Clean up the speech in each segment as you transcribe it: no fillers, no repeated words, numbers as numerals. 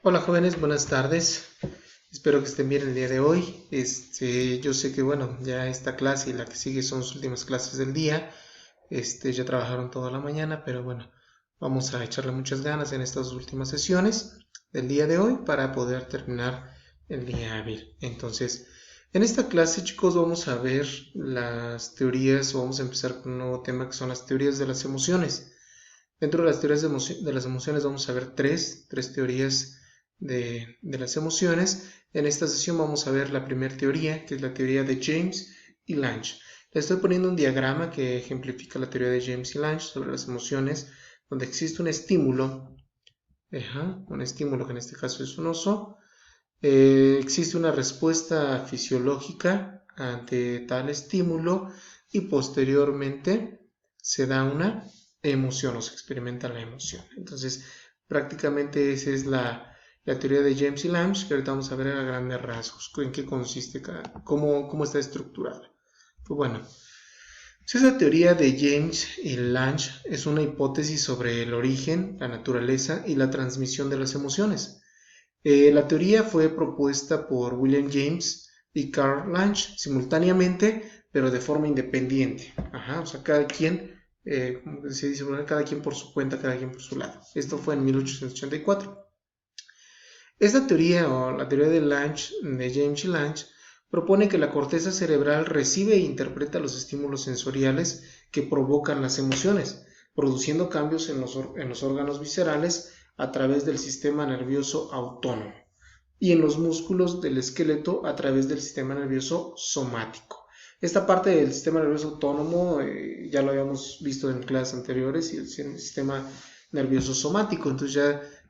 Hola jóvenes, buenas tardes. Espero que estén bien el día de hoy. Yo sé que bueno, ya esta clase y la que sigue son sus últimas clases del día. Ya trabajaron toda la mañana, pero bueno, vamos a echarle muchas ganas en estas últimas sesiones del día de hoy para poder terminar el día hábil. Entonces, en esta clase, chicos, vamos a ver las teorías o vamos a empezar con un nuevo tema que son las teorías de las emociones. Dentro de las teorías de las emociones vamos a ver tres teorías de las emociones. En esta sesión vamos a ver la primera teoría, que es la teoría de James y Lange. Le estoy poniendo un diagrama que ejemplifica la teoría de James y Lange sobre las emociones, donde existe un estímulo, un estímulo que en este caso es un oso. Existe una respuesta fisiológica ante tal estímulo y posteriormente se da una emoción o se experimenta la emoción. Entonces, prácticamente esa es la teoría de James y Lange, que ahorita vamos a ver a grandes rasgos en qué consiste, cómo está estructurada. Pues bueno, esa teoría de James y Lange es una hipótesis sobre el origen, la naturaleza y la transmisión de las emociones. La teoría fue propuesta por William James y Carl Lange simultáneamente, pero de forma independiente. O sea, cada quien, como se dice, cada quien por su cuenta, cada quien por su lado. Esto fue en 1884. Esta teoría, o la teoría de Lange, de James y Lange, propone que la corteza cerebral recibe e interpreta los estímulos sensoriales que provocan las emociones, produciendo cambios en los órganos viscerales a través del sistema nervioso autónomo y en los músculos del esqueleto a través del sistema nervioso somático. Esta parte del sistema nervioso autónomo ya lo habíamos visto en clases anteriores, y el sistema nervioso somático, entonces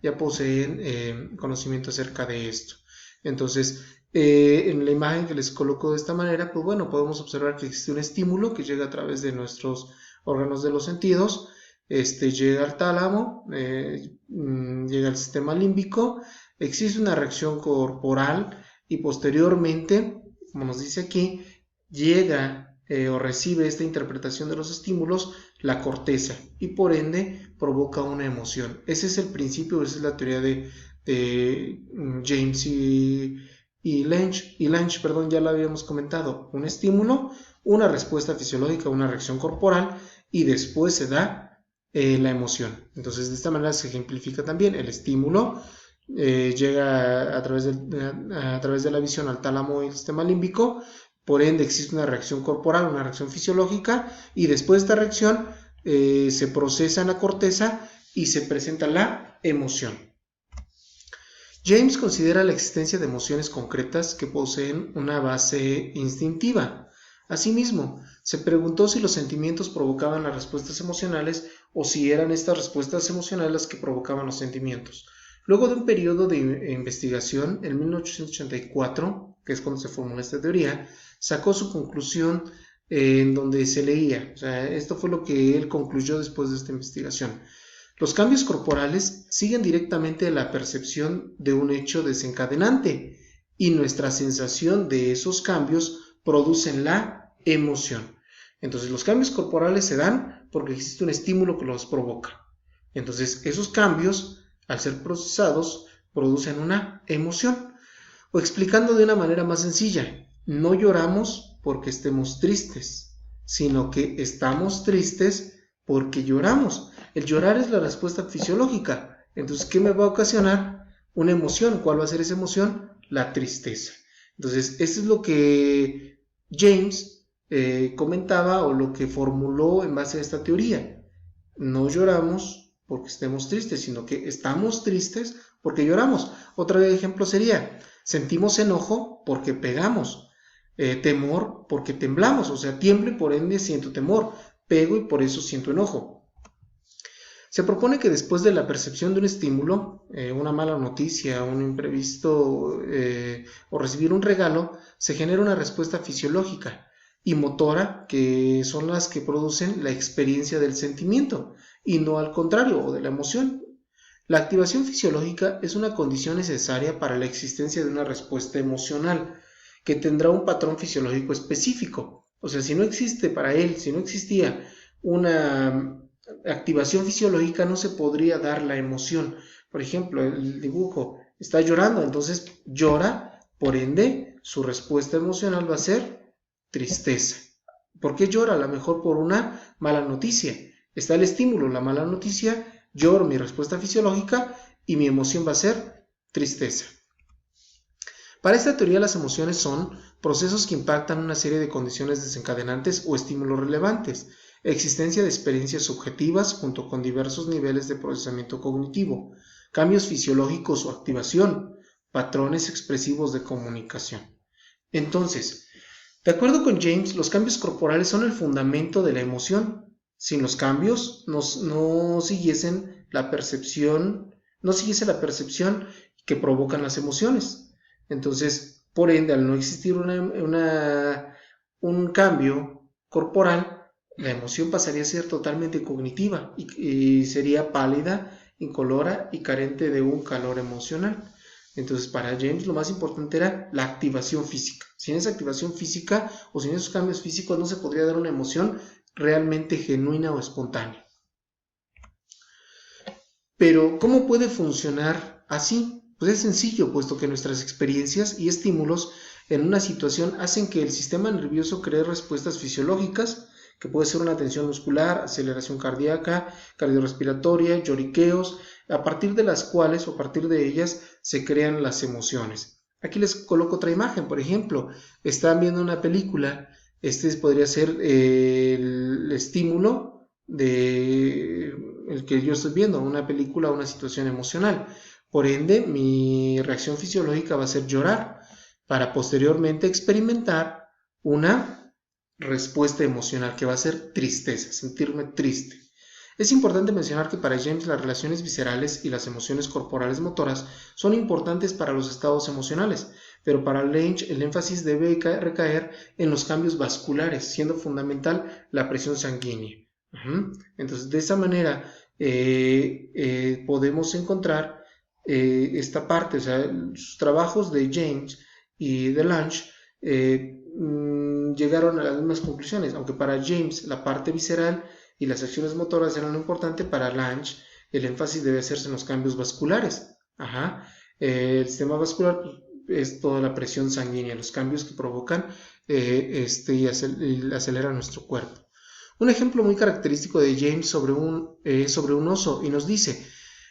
ya poseen conocimiento acerca de esto. Entonces, en la imagen que les coloco de esta manera, pues bueno, podemos observar que existe un estímulo que llega a través de nuestros órganos de los sentidos, llega al tálamo, llega al sistema límbico, existe una reacción corporal y posteriormente, como nos dice aquí, llega o recibe esta interpretación de los estímulos la corteza y por ende provoca una emoción. Ese es el principio, esa es la teoría de James y Lange, perdón, ya lo habíamos comentado. Un estímulo, una respuesta fisiológica, una reacción corporal y después se da la emoción. Entonces, de esta manera se ejemplifica también el estímulo. Llega a través de la visión al tálamo y el sistema límbico, por ende existe una reacción corporal, una reacción fisiológica, y después de esta reacción se procesa en la corteza y se presenta la emoción. James considera la existencia de emociones concretas que poseen una base instintiva. Asimismo, se preguntó si los sentimientos provocaban las respuestas emocionales o si eran estas respuestas emocionales las que provocaban los sentimientos. Luego de un periodo de investigación, en 1884, que es cuando se formuló esta teoría, sacó su conclusión en donde se leía. O sea, esto fue lo que él concluyó después de esta investigación. Los cambios corporales siguen directamente la percepción de un hecho desencadenante y nuestra sensación de esos cambios producen la emoción. Entonces los cambios corporales se dan porque existe un estímulo que los provoca. Entonces esos cambios, al ser procesados, producen una emoción. O explicando de una manera más sencilla, no lloramos porque estemos tristes, sino que estamos tristes porque lloramos. El llorar es la respuesta fisiológica. Entonces, ¿qué me va a ocasionar? Una emoción. ¿Cuál va a ser esa emoción? La tristeza. Entonces, eso es lo que James comentaba o lo que formuló en base a esta teoría. No lloramos porque estemos tristes, sino que estamos tristes porque lloramos. Otro ejemplo sería, sentimos enojo porque pegamos, temor porque temblamos, o sea, tiemblo y por ende siento temor, pego y por eso siento enojo. Se propone que después de la percepción de un estímulo, una mala noticia, un imprevisto o recibir un regalo, se genera una respuesta fisiológica y motora que son las que producen la experiencia del sentimiento y no al contrario o de la emoción. La activación fisiológica es una condición necesaria para la existencia de una respuesta emocional que tendrá un patrón fisiológico específico. O sea, si no existe para él, si no existía una activación fisiológica, no se podría dar la emoción. Por ejemplo, el dibujo, está llorando, entonces llora, por ende, su respuesta emocional va a ser tristeza. ¿Por qué llora? A lo mejor por una mala noticia. Está el estímulo, la mala noticia, lloro, mi respuesta fisiológica, y mi emoción va a ser tristeza. Para esta teoría, las emociones son procesos que impactan una serie de condiciones desencadenantes o estímulos relevantes, existencia de experiencias subjetivas junto con diversos niveles de procesamiento cognitivo, cambios fisiológicos o activación, patrones expresivos de comunicación. Entonces, de acuerdo con James, los cambios corporales son el fundamento de la emoción. Sin los cambios, no siguiese la percepción que provocan las emociones. Entonces, por ende, al no existir un cambio corporal, la emoción pasaría a ser totalmente cognitiva y sería pálida, incolora y carente de un calor emocional. Entonces, para James lo más importante era la activación física. Sin esa activación física o sin esos cambios físicos no se podría dar una emoción realmente genuina o espontánea. Pero, ¿cómo puede funcionar así? Pues es sencillo, puesto que nuestras experiencias y estímulos en una situación hacen que el sistema nervioso cree respuestas fisiológicas, que puede ser una tensión muscular, aceleración cardíaca, cardiorrespiratoria, lloriqueos, a partir de las cuales o a partir de ellas se crean las emociones. Aquí les coloco otra imagen, por ejemplo, están viendo una película, este podría ser el estímulo de el que yo estoy viendo, una película o una situación emocional. Por ende, mi reacción fisiológica va a ser llorar para posteriormente experimentar una respuesta emocional que va a ser tristeza, sentirme triste. Es importante mencionar que para James las relaciones viscerales y las emociones corporales motoras son importantes para los estados emocionales, pero para Lange el énfasis debe recaer en los cambios vasculares, siendo fundamental la presión sanguínea. Entonces, de esa manera podemos encontrar esta parte, o sea, sus trabajos de James y de Lange llegaron a las mismas conclusiones, aunque para James la parte visceral y las acciones motoras eran lo importante, para Lange el énfasis debe hacerse en los cambios vasculares. El sistema vascular es toda la presión sanguínea, los cambios que provocan y aceleran nuestro cuerpo. Un ejemplo muy característico de James sobre un oso, y nos dice: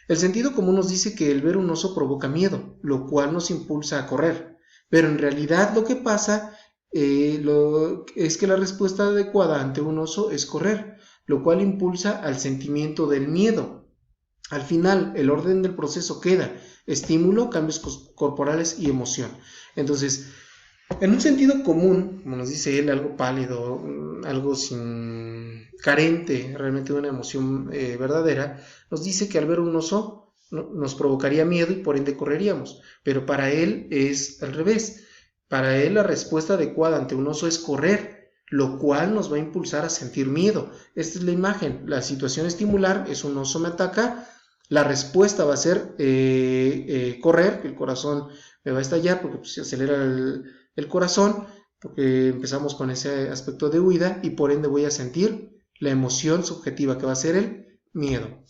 el sentido común nos dice que el ver un oso provoca miedo, lo cual nos impulsa a correr, pero en realidad lo que pasa es que la respuesta adecuada ante un oso es correr, lo cual impulsa al sentimiento del miedo. Al final, el orden del proceso queda: estímulo, cambios corporales y emoción. Entonces, en un sentido común, como nos dice él, algo pálido, algo carente realmente de una emoción verdadera, nos dice que al ver un oso nos provocaría miedo y por ende correríamos. Pero para él es al revés. Para él la respuesta adecuada ante un oso es correr, lo cual nos va a impulsar a sentir miedo. Esta es la imagen. La situación estimular es: un oso me ataca, la respuesta va a ser correr, que el corazón me va a estallar porque se acelera el corazón, porque empezamos con ese aspecto de huida, y por ende voy a sentir la emoción subjetiva que va a ser el miedo.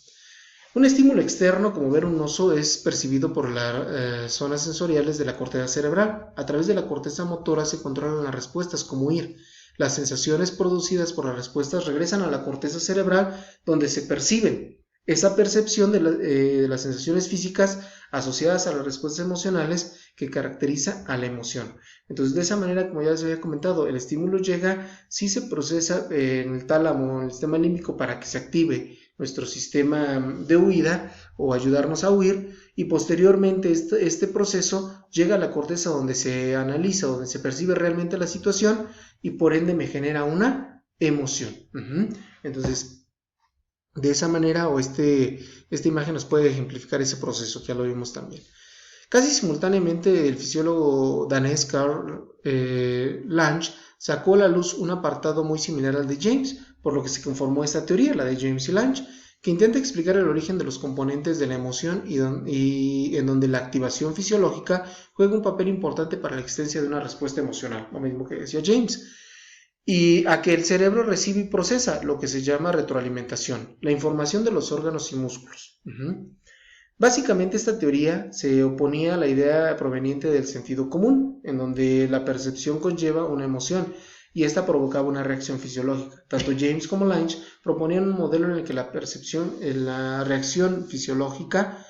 Un estímulo externo, como ver un oso, es percibido por las zonas sensoriales de la corteza cerebral. A través de la corteza motora se controlan las respuestas, como huir. Las sensaciones producidas por las respuestas regresan a la corteza cerebral, donde se perciben. Esa percepción de las sensaciones físicas asociadas a las respuestas emocionales que caracteriza a la emoción. Entonces, de esa manera, como ya les había comentado, el estímulo llega, sí se procesa en el tálamo, en el sistema límbico, para que se active nuestro sistema de huida o ayudarnos a huir, y posteriormente este proceso llega a la corteza, donde se analiza, donde se percibe realmente la situación y por ende me genera una emoción. Entonces, de esa manera, esta imagen nos puede ejemplificar ese proceso, que ya lo vimos también. Casi simultáneamente, el fisiólogo danés Carl Lange sacó a la luz un apartado muy similar al de James, por lo que se conformó esta teoría, la de James y Lange, que intenta explicar el origen de los componentes de la emoción y en donde la activación fisiológica juega un papel importante para la existencia de una respuesta emocional, lo mismo que decía James, y a que el cerebro recibe y procesa lo que se llama retroalimentación, la información de los órganos y músculos. Básicamente esta teoría se oponía a la idea proveniente del sentido común, en donde la percepción conlleva una emoción y esta provocaba una reacción fisiológica. Tanto James como Lange proponían un modelo en el que la percepción, la reacción fisiológica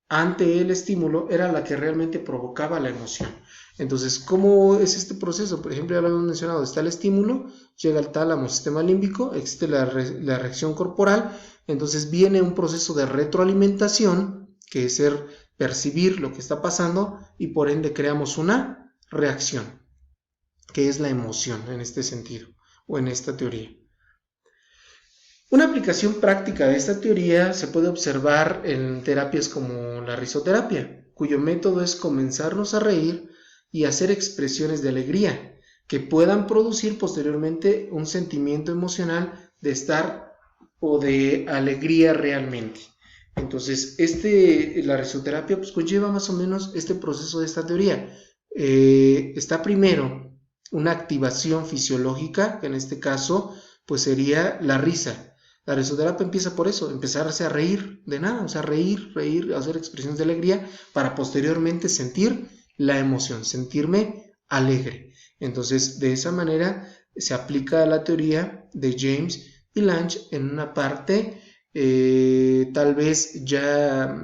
ante el estímulo era la que realmente provocaba la emoción. Entonces, ¿cómo es este proceso? Por ejemplo, ya lo hemos mencionado, está el estímulo, llega al tálamo, sistema límbico, existe la reacción corporal, entonces viene un proceso de retroalimentación, que es percibir lo que está pasando y por ende creamos una reacción, que es la emoción en este sentido o en esta teoría. Una aplicación práctica de esta teoría se puede observar en terapias como la risoterapia, cuyo método es comenzarnos a reír y hacer expresiones de alegría que puedan producir posteriormente un sentimiento emocional de estar o de alegría realmente. Entonces, la risoterapia pues conlleva más o menos este proceso de esta teoría. Está primero una activación fisiológica, que en este caso pues sería la risa. La risoterapia empieza por eso, empezarse a reír de nada, o sea, reír, hacer expresiones de alegría para posteriormente sentir la emoción, sentirme alegre. Entonces, de esa manera se aplica la teoría de James y Lange en una parte tal vez ya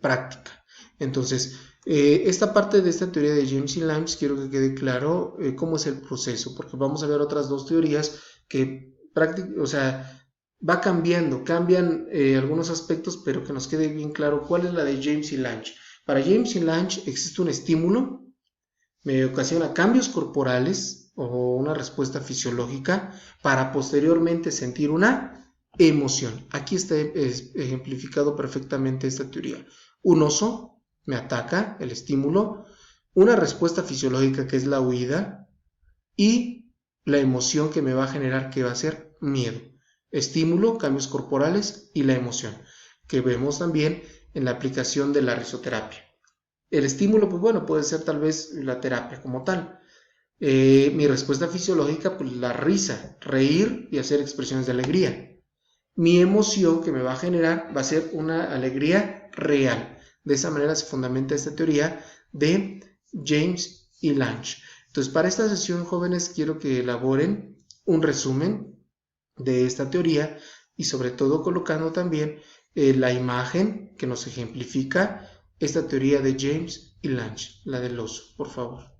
práctica. Entonces, esta parte de esta teoría de James y Lange quiero que quede claro cómo es el proceso, porque vamos a ver otras dos teorías que o sea, cambian algunos aspectos, pero que nos quede bien claro cuál es la de James y Lange. Para James y Lange existe un estímulo, me ocasiona cambios corporales o una respuesta fisiológica para posteriormente sentir una emoción. Aquí está ejemplificado perfectamente esta teoría. Un oso me ataca, el estímulo, una respuesta fisiológica que es la huida y la emoción que me va a generar que va a ser miedo. Estímulo, cambios corporales y la emoción, que vemos también en la aplicación de la risoterapia. El estímulo, pues bueno, puede ser tal vez la terapia como tal. Mi respuesta fisiológica, pues la risa, reír y hacer expresiones de alegría. Mi emoción que me va a generar va a ser una alegría real. De esa manera se fundamenta esta teoría de James y Lange. Entonces, para esta sesión, jóvenes, quiero que elaboren un resumen de esta teoría y sobre todo colocando también la imagen que nos ejemplifica esta teoría de James y Lange, la del oso, por favor.